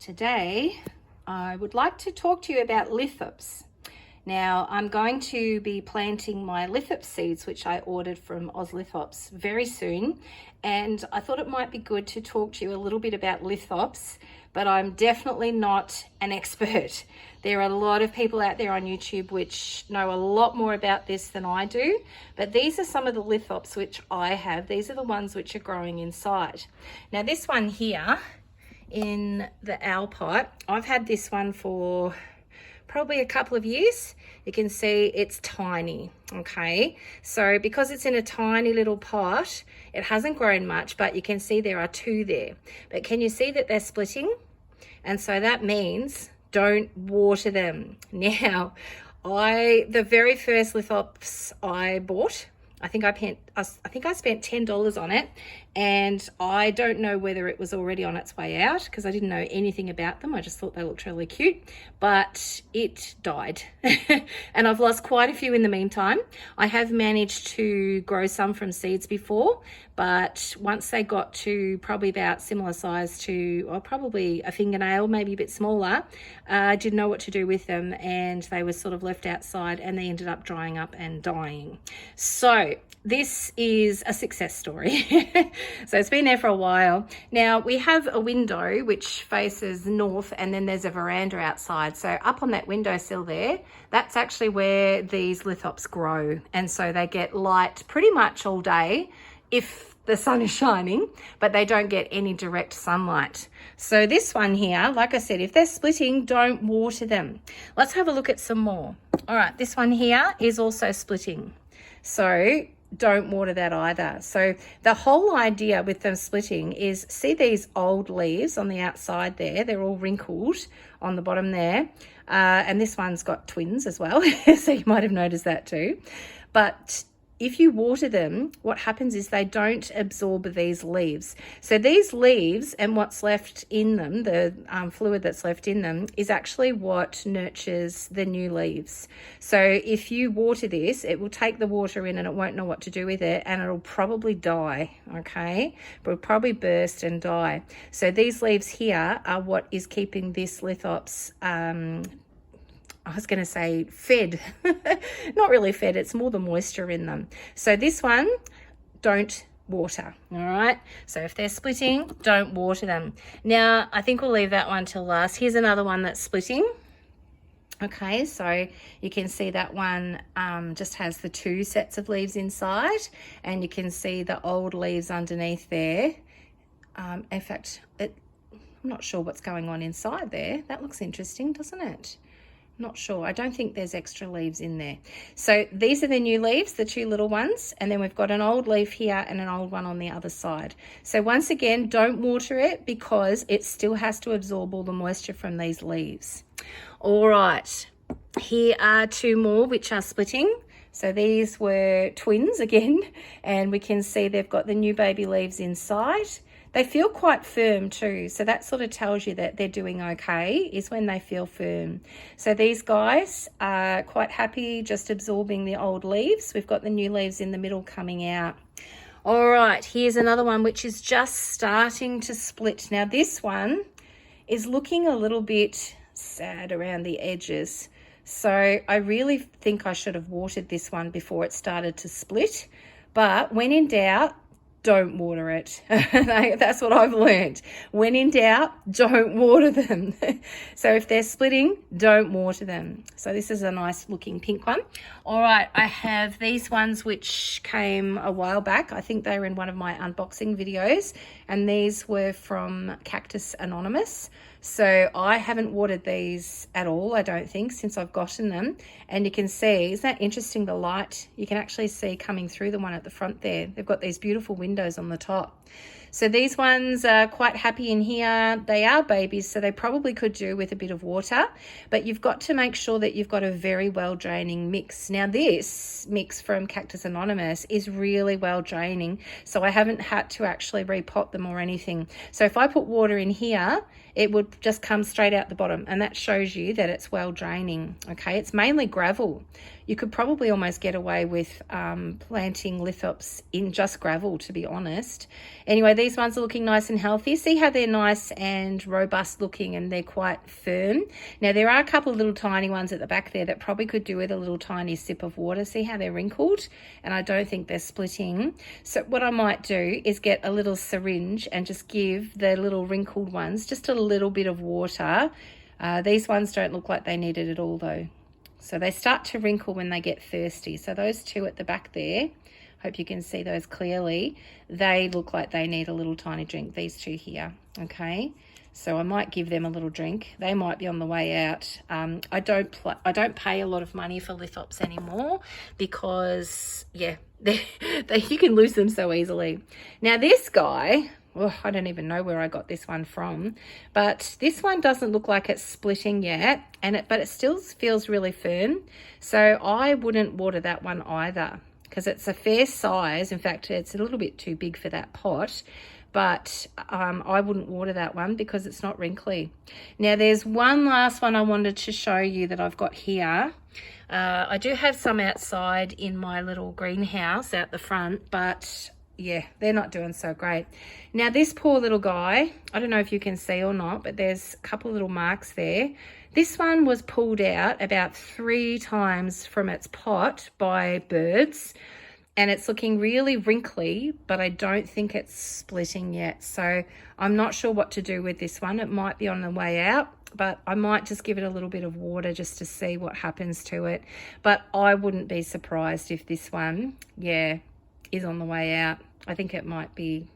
Today I would like to talk to you about lithops. Now I'm going to be planting my lithop seeds, which I ordered from Oz Lithops, very soon, and I thought it might be good to talk to you a little bit about lithops, but I'm definitely not an expert. There are a lot of people out there on YouTube which know a lot more about this than I do, but these are some of the lithops which I have. These are the ones which are growing inside. Now this one here in the owl pot, I've had this one for probably a couple of years. You can see it's tiny, okay? So because it's in a tiny little pot, it hasn't grown much, but you can see there are two there. But can you see that they're splitting? And so that means don't water them. Now, the very first lithops I bought, I think I spent $10 on it, and I don't know whether it was already on its way out because I didn't know anything about them. I just thought they looked really cute, but it died. And I've lost quite a few in the meantime. I have managed to grow some from seeds before, but once they got to probably about similar size to, or probably a fingernail, maybe a bit smaller, I didn't know what to do with them, and they were sort of left outside and they ended up drying up and dying. So this is a success story. So it's been there for a while. Now we have a window which faces north, and then there's a veranda outside. So up on that windowsill there, that's actually where these lithops grow. And so they get light pretty much all day if the sun is shining, but they don't get any direct sunlight. So this one here, like I said, if they're splitting, don't water them. Let's have a look at some more. All right, this one here is also splitting. So don't water that either. So the whole idea with them splitting is, see these old leaves on the outside there, they're all wrinkled on the bottom there, and this one's got twins as well. So you might have noticed that too. But if you water them, what happens is they don't absorb these leaves. So these leaves and what's left in them, the fluid that's left in them, is actually what nurtures the new leaves. So if you water this, it will take the water in and it won't know what to do with it, and it'll probably die, okay? But it'll probably burst and die. So these leaves here are what is keeping this lithops I was going to say fed, not really fed, it's more the moisture in them. So this one, don't water, all right? So if they're splitting, don't water them. Now, I think we'll leave that one till last. Here's another one that's splitting. Okay, so you can see that one just has the two sets of leaves inside, and you can see the old leaves underneath there. In fact, I'm not sure what's going on inside there. That looks interesting, doesn't it? Not sure. I don't think there's extra leaves in there. So these are the new leaves, the two little ones, and then we've got an old leaf here and an old one on the other side. So once again, don't water it because it still has to absorb all the moisture from these leaves. All right, here are two more which are splitting. So these were twins again, and we can see they've got the new baby leaves inside. They feel quite firm too, so that sort of tells you that they're doing okay, is when they feel firm. So these guys are quite happy just absorbing the old leaves. We've got the new leaves in the middle coming out. All right, here's another one which is just starting to split. Now this one is looking a little bit sad around the edges. So I really think I should have watered this one before it started to split. But when in doubt, don't water it. That's what I've learned. When in doubt, don't water them. So if they're splitting, don't water them. So this is a nice looking pink one. All right, I have these ones which came a while back. I think they were in one of my unboxing videos, and these were from Cactus Anonymous. So I haven't watered these at all, I don't think, since I've gotten them. And you can see, isn't that interesting, the light? You can actually see coming through the one at the front there. They've got these beautiful windows on the top. So these ones are quite happy in here. They are babies, so they probably could do with a bit of water, but you've got to make sure that you've got a very well draining mix. Now this mix from Cactus Anonymous is really well draining, so I haven't had to actually repot them or anything. So if I put water in here, it would just come straight out the bottom, and that shows you that it's well draining. Okay, it's mainly gravel. you could probably almost get away with planting lithops in just gravel, to be honest. Anyway, these ones are looking nice and healthy. See how they're nice and robust looking, and they're quite firm. Now, there are a couple of little tiny ones at the back there that probably could do with a little tiny sip of water. See how they're wrinkled? And I don't think they're splitting. So what I might do is get a little syringe and just give the little wrinkled ones just a little bit of water. These ones don't look like they need it at all though. So they start to wrinkle when they get thirsty. So those two at the back there, hope you can see those clearly, they look like they need a little tiny drink, these two here, okay? So I might give them a little drink. They might be on the way out. I don't pay a lot of money for lithops anymore because, yeah, you can lose them so easily. Now this guy, oh, I don't even know where I got this one from, but this one doesn't look like it's splitting yet, but it still feels really firm. So I wouldn't water that one either because it's a fair size. In fact, it's a little bit too big for that pot, but I wouldn't water that one because it's not wrinkly. Now there's one last one I wanted to show you that I've got here. I do have some outside in my little greenhouse out the front, but yeah, they're not doing so great. Now this poor little guy, I don't know if you can see or not, but there's a couple of little marks there. This one was pulled out about 3 times from its pot by birds, and it's looking really wrinkly, but I don't think it's splitting yet. So I'm not sure what to do with this one. It might be on the way out, but I might just give it a little bit of water just to see what happens to it. But I wouldn't be surprised if this one, yeah, is on the way out. I think it might be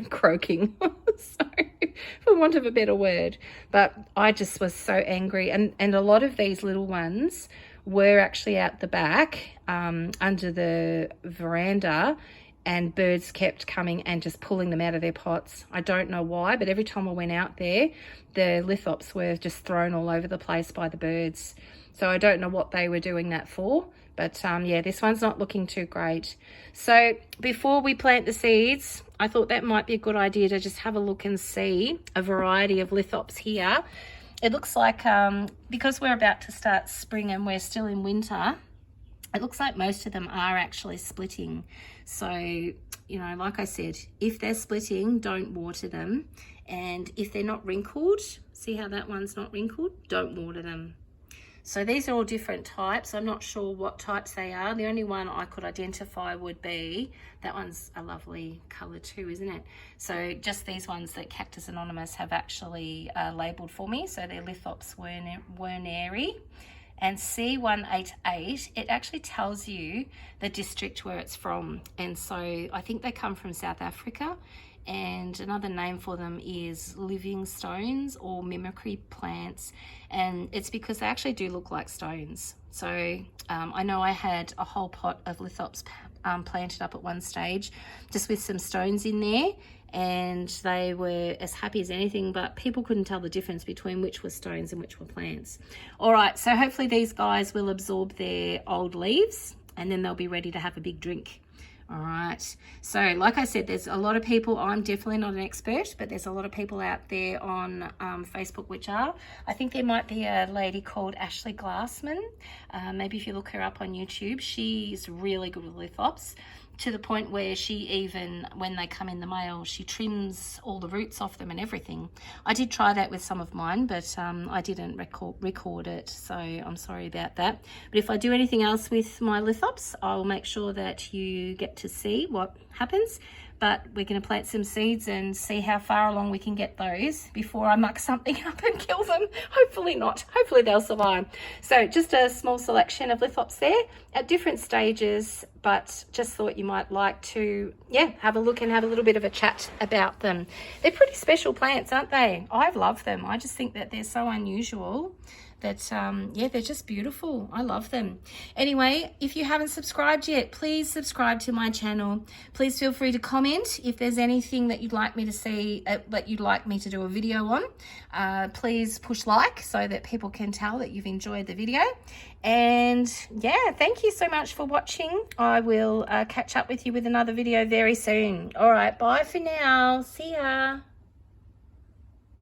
croaking, sorry, for want of a better word. But I just was so angry. And a lot of these little ones were actually out the back under the veranda, and birds kept coming and just pulling them out of their pots. I don't know why, but every time I went out there, the lithops were just thrown all over the place by the birds. So I don't know what they were doing that for. But yeah, this one's not looking too great. So before we plant the seeds, I thought that might be a good idea to just have a look and see a variety of lithops here. It looks like, because we're about to start spring and we're still in winter, it looks like most of them are actually splitting. So, you know, like I said, if they're splitting, don't water them. And if they're not wrinkled, see how that one's not wrinkled? Don't water them. So these are all different types. I'm not sure what types they are. The only one I could identify would be, that one's a lovely colour too, isn't it? So just these ones that Cactus Anonymous have actually labelled for me. So they're Lithops Werneri. And C188, it actually tells you the district where it's from. And so I think they come from South Africa. And another name for them is living stones or mimicry plants, and it's because they actually do look like stones. So I know I had a whole pot of lithops planted up at one stage just with some stones in there, and they were as happy as anything, but people couldn't tell the difference between which were stones and which were plants. All right, so hopefully these guys will absorb their old leaves and then they'll be ready to have a big drink. All right, so like I said, there's a lot of people, I'm definitely not an expert, but there's a lot of people out there on Facebook which are. I think there might be a lady called Ashley Glassman. Maybe if you look her up on YouTube, she's really good with lithops, to the point where she even, when they come in the mail, she trims all the roots off them and everything. I did try that with some of mine, but I didn't record it, so I'm sorry about that. But if I do anything else with my lithops, I'll make sure that you get to see what happens. But we're going to plant some seeds and see how far along we can get those before I muck something up and kill them. Hopefully not. Hopefully they'll survive. So just a small selection of lithops there at different stages, but just thought you might like to, yeah, have a look and have a little bit of a chat about them. They're pretty special plants, aren't they? I love them. I just think that they're so unusual that yeah, they're just beautiful. I love them. Anyway, if you haven't subscribed yet, please subscribe to my channel. Please feel free to comment if there's anything that you'd like me to see, that you'd like me to do a video on. Please push like so that people can tell that you've enjoyed the video. And yeah, thank you so much for watching. I will catch up with you with another video very soon. All right, bye for now. See ya.